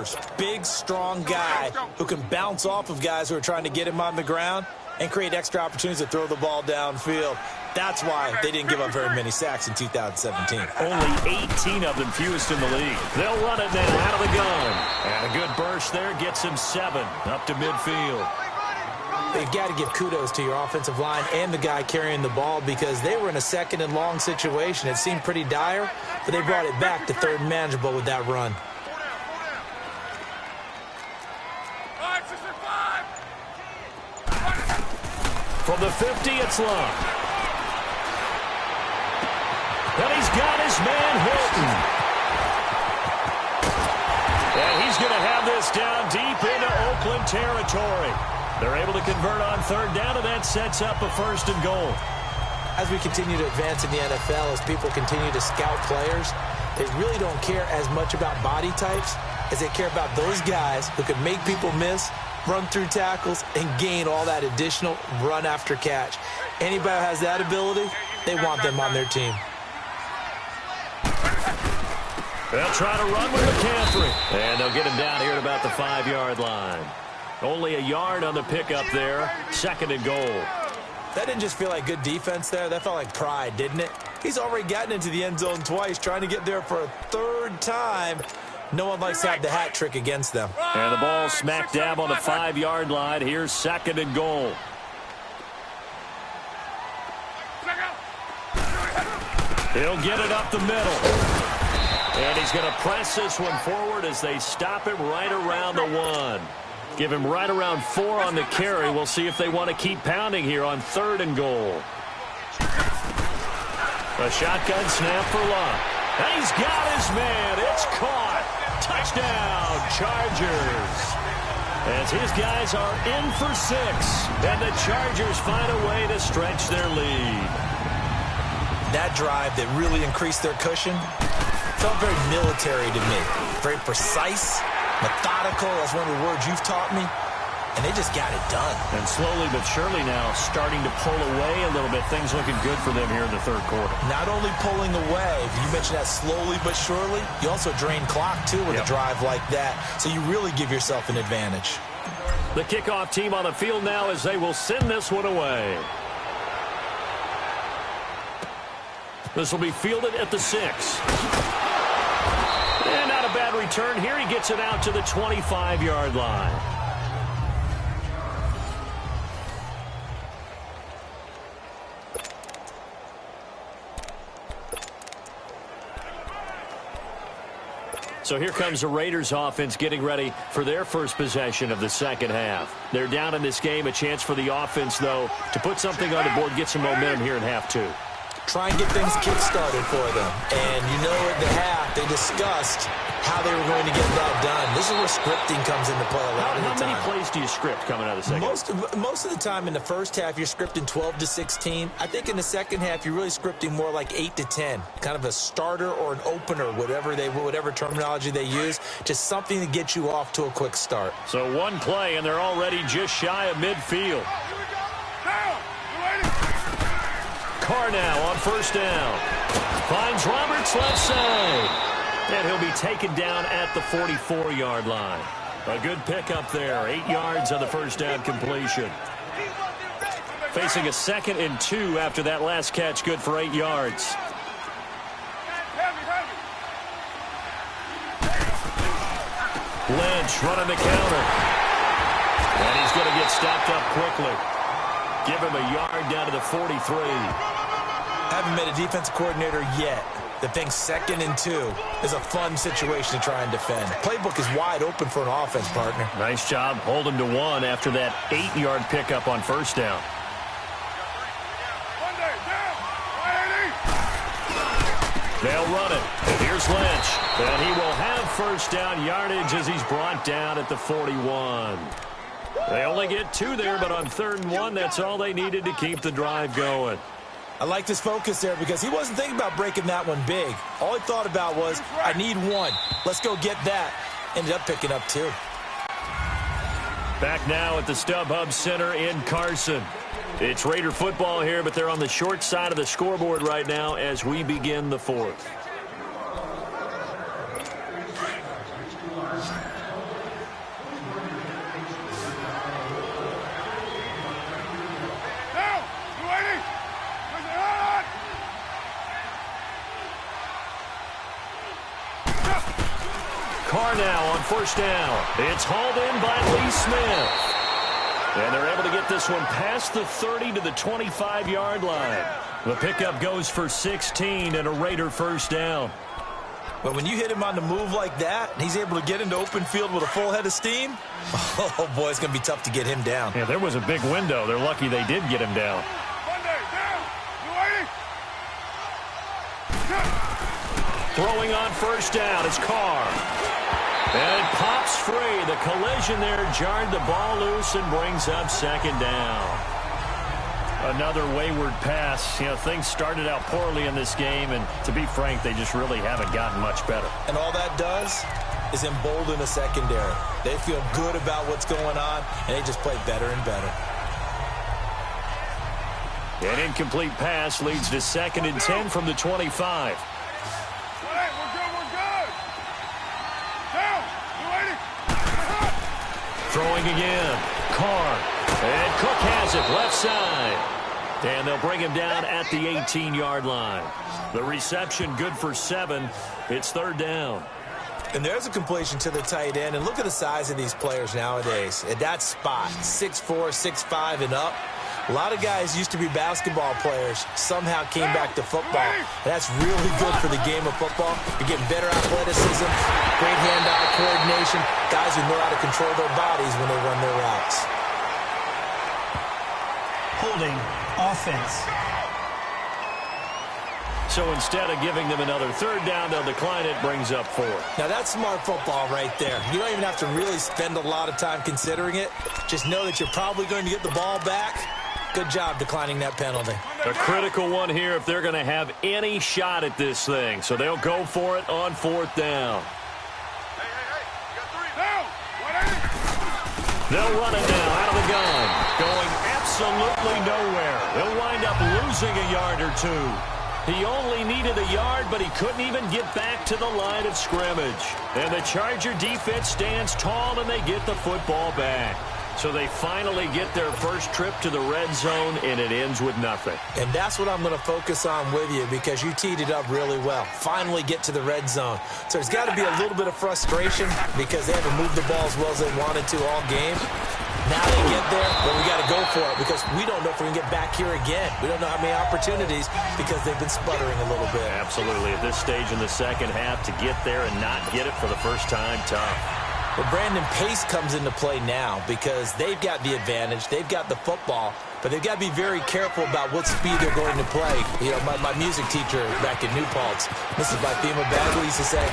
burst. Big, strong guy who can bounce off of guys who are trying to get him on the ground and create extra opportunities to throw the ball downfield. That's why they didn't give up very many sacks in 2017. Only 18 of them, fewest in the league. They'll run it now out of the gun. And a good burst there gets him 7 up to midfield. They've got to give kudos to your offensive line and the guy carrying the ball because they were in a second and long situation. It seemed pretty dire, but they brought it back to third and manageable with that run. From the 50, it's Long. And he's got his man Hilton. And he's going to have this down deep into Oakland territory. They're able to convert on third down, and that sets up a 1st and goal. As we continue to advance in the NFL, as people continue to scout players, they really don't care as much about body types as they care about those guys who can make people miss, run through tackles, and gain all that additional run after catch. Anybody who has that ability, they want them on their team. They'll try to run with McCaffrey. And they'll get him down here at about the 5-yard line. Only a yard on the pickup there. 2nd and goal. That didn't just feel like good defense there. That felt like pride, didn't it? He's already gotten into the end zone twice, trying to get there for a 3rd time. No one likes to have the hat trick against them. And the ball smack dab on the 5-yard line. Here's 2nd and goal. He'll get it up the middle. And he's going to press this one forward as they stop him right around the 1. Give him right around 4 on the carry. We'll see if they want to keep pounding here on 3rd and goal. A shotgun snap for Love. And he's got his man. It's caught. Touchdown, Chargers. As his guys are in for 6. And the Chargers find a way to stretch their lead. That drive that really increased their cushion felt very military to me. Very precise, methodical. That's one of the words you've taught me. And they just got it done. And slowly but surely now starting to pull away a little bit. Things looking good for them here in the 3rd quarter. Not only pulling away, you mentioned that slowly but surely, you also drain clock too with a drive like that. So you really give yourself an advantage. The kickoff team on the field now as they will send this one away. This will be fielded at the 6. And not a bad return here. He gets it out to the 25-yard line. So here comes the Raiders offense getting ready for their first possession of the 2nd half. They're down in this game. A chance for the offense, though, to put something on the board, get some momentum here in half 2. Try and get things kick-started for them. And you know at the half, they discussed how they were going to get that done. This is where scripting comes into play a lot of the time. How many plays do you script coming out of the second? Most of the time in the first half, you're scripting 12 to 16. I think in the second half, you're really scripting more like 8 to 10. Kind of a starter or an opener, whatever terminology they use. Just something to get you off to a quick start. So one play, and they're already just shy of midfield. Carr now on 1st down. Finds Roberts left side. And he'll be taken down at the 44-yard line. A good pickup there. 8 yards on the 1st down completion. Facing a 2nd and 2 after that last catch. Good for 8 yards. Lynch running the counter. And he's going to get stopped up quickly. Give him a yard down to the 43. Haven't met a defensive coordinator yet that thinks 2nd and 2 is a fun situation to try and defend. Playbook is wide open for an offense, partner. Nice job holding to 1 after that 8-yard pickup on 1st down. They'll run it. And here's Lynch. And he will have 1st down yardage as he's brought down at the 41. They only get 2 there, but on 3rd and 1, that's all they needed to keep the drive going. I like this focus there because he wasn't thinking about breaking that one big. All he thought about was, I need 1. Let's go get that. Ended up picking up 2. Back now at the StubHub Center in Carson. It's Raider football here, but they're on the short side of the scoreboard right now as we begin the 4th. Carr now on first down. It's hauled in by Lee Smith. And they're able to get this one past the 30 to the 25-yard line. The pickup goes for 16 and a Raider first down. But when you hit him on the move like that, and he's able to get into open field with a full head of steam, oh, boy, it's going to be tough to get him down. Yeah, there was a big window. They're lucky they did get him down. Throwing on first down is Carr. And it pops free. The collision there jarred the ball loose and brings up second down. Another wayward pass. You know, things started out poorly in this game, and to be frank, they just really haven't gotten much better. And all that does is embolden a secondary. They feel good about what's going on, and they just play better and better. An incomplete pass leads to 2nd and 10 from the 25. Throwing again. Carr. And Cook has it left side. And they'll bring him down at the 18-yard line. The reception good for 7. It's 3rd down. And there's a completion to the tight end. And look at the size of these players nowadays. At that spot, 6'4", 6'5", and up. A lot of guys used to be basketball players, somehow came back to football. That's really good for the game of football. You're getting better athleticism, great hand-eye coordination, guys who know how to control their bodies when they run their routes. Holding offense. So instead of giving them another 3rd down, they'll decline it, brings up 4. Now that's smart football right there. You don't even have to really spend a lot of time considering it. Just know that you're probably going to get the ball back. Good job declining that penalty. A critical one here if they're going to have any shot at this thing. So they'll go for it on 4th down. They'll run it now out of the gun. Going absolutely nowhere. They'll wind up losing a yard or 2. He only needed a yard, but he couldn't even get back to the line of scrimmage. And the Charger defense stands tall, and they get the football back. So they finally get their first trip to the red zone, and it ends with nothing. And that's what I'm going to focus on with you because you teed it up really well. Finally get to the red zone. So there's got to be a little bit of frustration because they haven't moved the ball as well as they wanted to all game. Now they get there, but we got to go for it because we don't know if we can get back here again. We don't know how many opportunities because they've been sputtering a little bit. Absolutely. At this stage in the second half, to get there and not get it for the first time, tough. But Brandon, pace comes into play now because they've got the advantage. They've got the football, but they've got to be very careful about what speed they're going to play. You know, my music teacher back in New Paltz, Mrs. Bifema Bagley, used to say,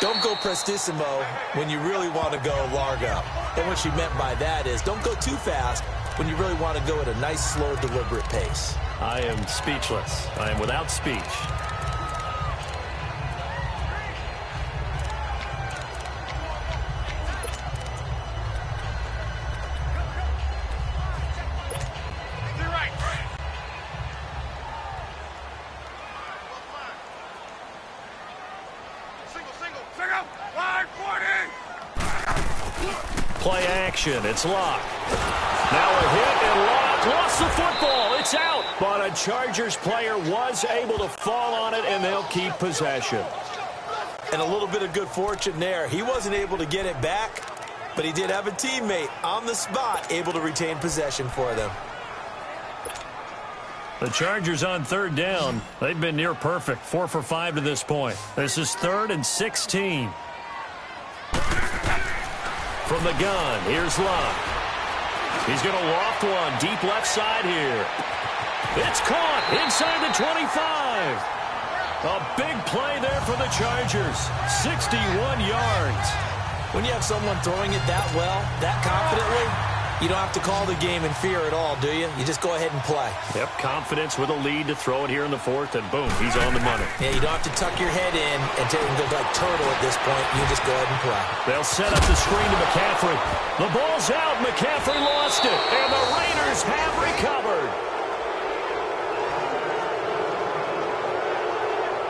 don't go prestissimo when you really want to go largo. And what she meant by that is don't go too fast when you really want to go at a nice, slow, deliberate pace. I am speechless. I am without speech. Play action. It's locked. Now a hit and locked. Lost the football. It's out. But a Chargers player was able to fall on it, and they'll keep possession. And a little bit of good fortune there. He wasn't able to get it back, but he did have a teammate on the spot able to retain possession for them. The Chargers on 3rd down. They've been near perfect. 4 for 5 to this point. This is 3rd and 16. From the gun, here's Luck. He's going to loft one deep left side here. It's caught inside the 25. A big play there for the Chargers. 61 yards. When you have someone throwing it that well, that confidently, you don't have to call the game in fear at all, do you? You just go ahead and play. Yep, confidence with a lead to throw it here in the 4th, and boom, he's on the money. Yeah, you don't have to tuck your head in and take and go like turtle at this point. You just go ahead and play. They'll set up the screen to McCaffrey. The ball's out. McCaffrey lost it, and the Raiders have recovered.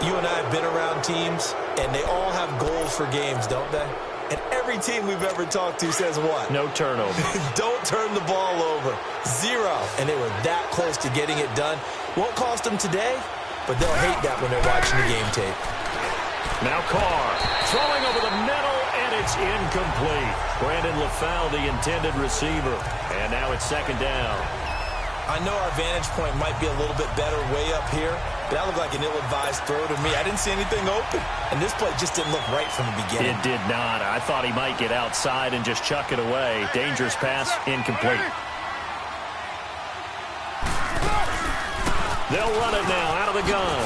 You and I have been around teams, and they all have goals for games, don't they? And every team we've ever talked to says what? No turnover. Don't turn the ball over. 0. And they were that close to getting it done. Won't cost them today, but they'll hate that when they're watching the game tape. Now Carr throwing over the middle, and it's It's incomplete. Brandon LaFau, the intended receiver. And now it's second down. I know our vantage point might be a little bit better way up here, but that looked like an ill-advised throw to me. I didn't see anything open, and this play just didn't look right from the beginning. It did not. I thought he might get outside and just chuck it away. Dangerous pass, incomplete. They'll run it now out of the gun.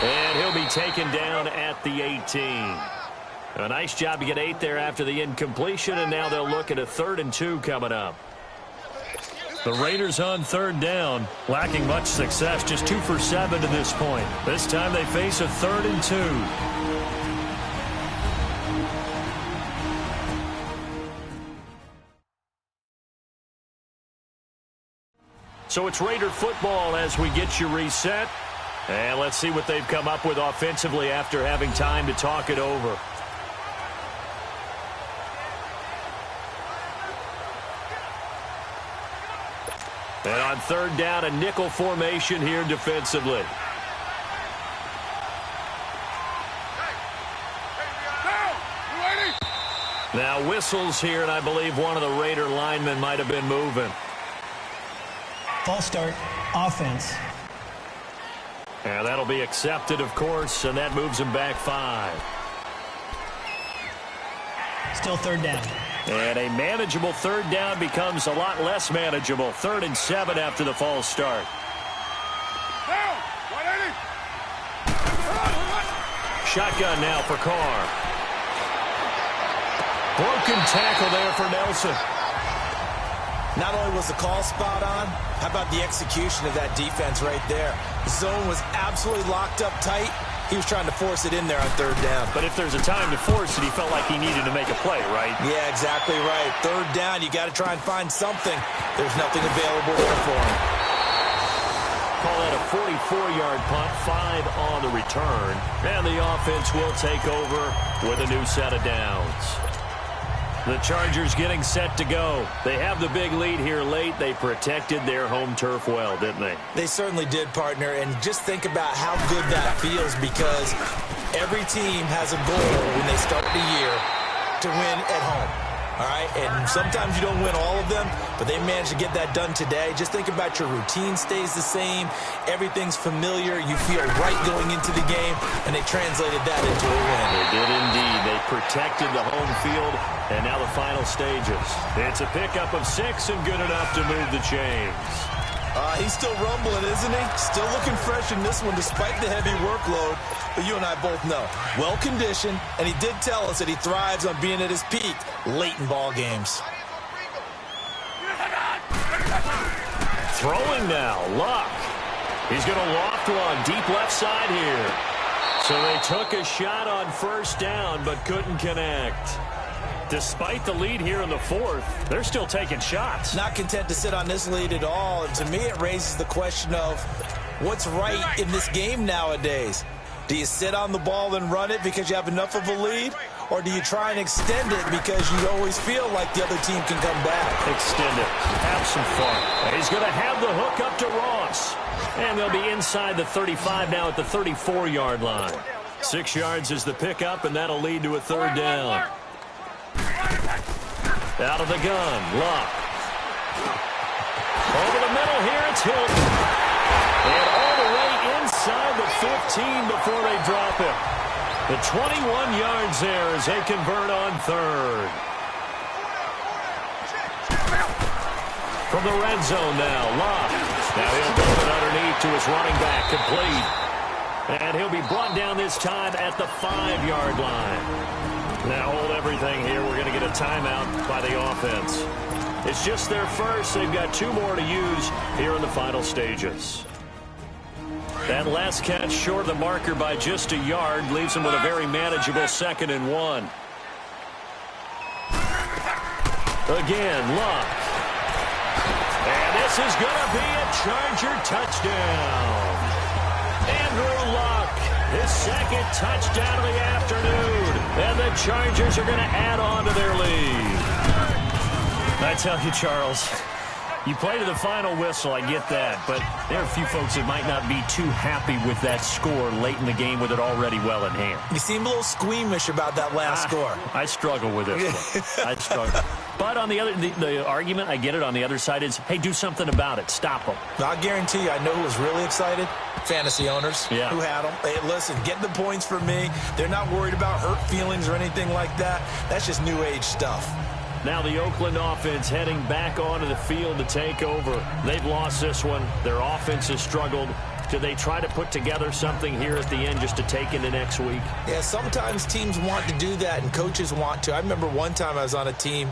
And he'll be taken down at the 18. A nice job to get 8 there after the incompletion, and now they'll look at a 3rd and 2 coming up. The Raiders on 3rd down, lacking much success, just 2 for 7 to this point. This time they face a 3rd and 2. So it's Raider football as we get you reset. And let's see what they've come up with offensively after having time to talk it over. And on 3rd down, a nickel formation here defensively. Now whistles here, and I believe one of the Raider linemen might have been moving. False start, offense. And that'll be accepted, of course, and that moves him back 5. Still 3rd down. And a manageable 3rd down becomes a lot less manageable. 3rd and 7 after the false start. Shotgun now for Carr. Broken tackle there for Nelson. Not only was the call spot on, how about the execution of that defense right there? The zone was absolutely locked up tight. He was trying to force it in there on 3rd down. But if there's a time to force it, he felt like he needed to make a play, right? Yeah, exactly right. 3rd down, you got to try and find something. There's nothing available there for him. Call that a 44-yard punt, 5 on the return. And the offense will take over with a new set of downs. The Chargers getting set to go. They have the big lead here late. They protected their home turf well, didn't they? They certainly did, partner. And just think about how good that feels, because every team has a goal when they start the year to win at home. All right? And sometimes you don't win all of them, but they managed to get that done today. Just think about your routine stays the same. Everything's familiar. You feel right going into the game, and they translated that into a win. They did indeed. They protected the home field, and now the final stages. It's a pickup of 6 and good enough to move the chains. He's still rumbling, isn't he? Still looking fresh in this one despite the heavy workload. But you and I both know, well-conditioned, and he did tell us that he thrives on being at his peak late in ball games. Throwing now, Luck. He's going to loft one deep left side here. So they took a shot on 1st down but couldn't connect. Despite the lead here in the 4th, they're still taking shots. Not content to sit on this lead at all. And to me, it raises the question of what's right in this game nowadays. Do you sit on the ball and run it because you have enough of a lead? Or do you try and extend it because you always feel like the other team can come back? Extend it. Have some fun. And he's going to have the hook up to Ross. And they'll be inside the 35 now at the 34-yard line. 6 yards is the pickup, and that'll lead to a 3rd down. Out of the gun, Luck. Over the middle here, it's Hilton. And all the way inside the 15 before they drop him. The 21 yards there as they convert on 3rd. From the red zone now, Luck. Now he'll build it underneath to his running back, complete. And he'll be brought down this time at the 5-yard line. Now hold everything here. We're going to get a timeout by the offense. It's just their first. They've got 2 more to use here in the final stages. That last catch short of the marker by just a yard leaves them with a very manageable 2nd and 1. Again, Luck. And this is going to be a Charger touchdown. Andrew Luck, his 2nd touchdown of the afternoon. And the Chargers are going to add on to their lead. I tell you, Charles, You play to the final whistle, I get that, but there are a few folks that might not be too happy with that score late in the game with it already well in hand. You seem a little squeamish about that last score. I struggle with this one. I struggle. But on the argument, I get it, on the other side is, hey, do something about it. Stop them. I guarantee you, I know who was really excited. Fantasy owners who had them. Hey, listen, get the points for me. They're not worried about hurt feelings or anything like that. That's just new age stuff. Now the Oakland offense heading back onto the field to take over. They've lost this one. Their offense has struggled. Do they try to put together something here at the end just to take into next week? Yeah, sometimes teams want to do that and coaches want to. I remember one time I was on a team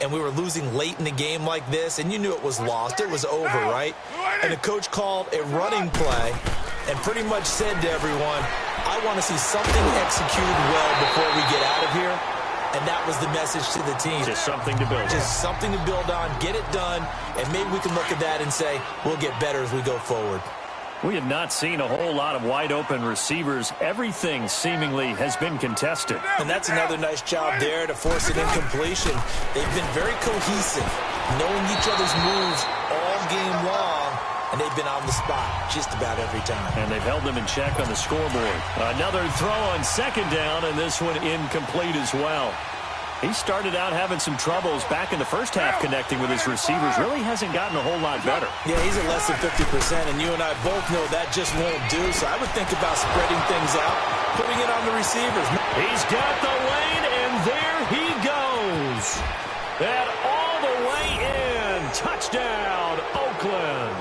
and we were losing late in the game like this, and you knew it was lost. It was over, right? And the coach called a running play and pretty much said to everyone, I want to see something executed well before we get out of here. And that was the message to the team. Just something to build on. Just something to build on, get it done, and maybe we can look at that and say, we'll get better as we go forward. We have not seen a whole lot of wide-open receivers. Everything seemingly has been contested. And that's another nice job there to force an incompletion. They've been very cohesive, knowing each other's moves all game long, and they've been on the spot just about every time. And they've held them in check on the scoreboard. Another throw on second down, and this one incomplete as well. He started out having some troubles back in the first half connecting with his receivers. Really hasn't gotten a whole lot better. Yeah, he's at less than 50%, and you and I both know that just won't do. So I would think about spreading things out, putting it on the receivers. He's got the lane, and there he goes. And all the way in. Touchdown, Oakland.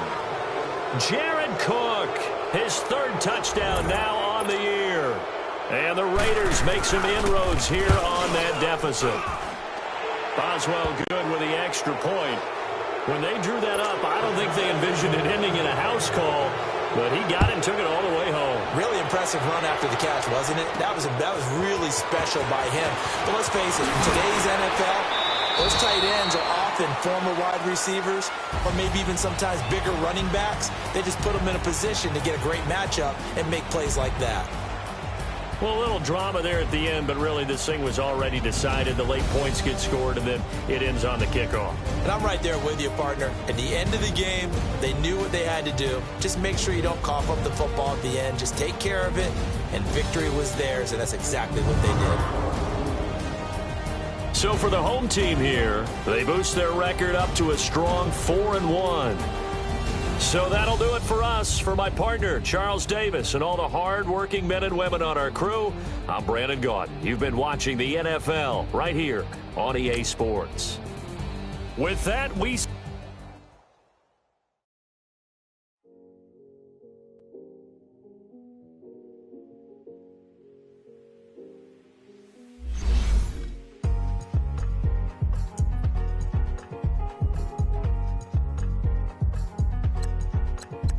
Jared Cook, his third touchdown now on the year. And the Raiders make some inroads here on that deficit. Boswell good with the extra point. When they drew that up, I don't think they envisioned it ending in a house call, but he got it and took it all the way home. Really impressive run after the catch, wasn't it? That was really special by him. But let's face it, in today's NFL, those tight ends are often former wide receivers or maybe even sometimes bigger running backs. They just put them in a position to get a great matchup and make plays like that. Well, a little drama there at the end, but really this thing was already decided. The late points get scored, and then it ends on the kickoff. And I'm right there with you, partner. At the end of the game, they knew what they had to do. Just make sure you don't cough up the football at the end. Just take care of it, and victory was theirs, and that's exactly what they did. So for the home team here, they boost their record up to a strong 4-1. So that'll do it for us. For my partner, Charles Davis, and all the hard-working men and women on our crew, I'm Brandon Gaudin. You've been watching the NFL right here on EA Sports. With that, we...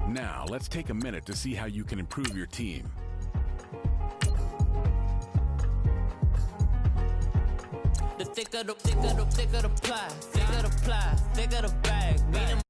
Now, let's take a minute to see how you can improve your team. The thicker the pie, thicker the bag.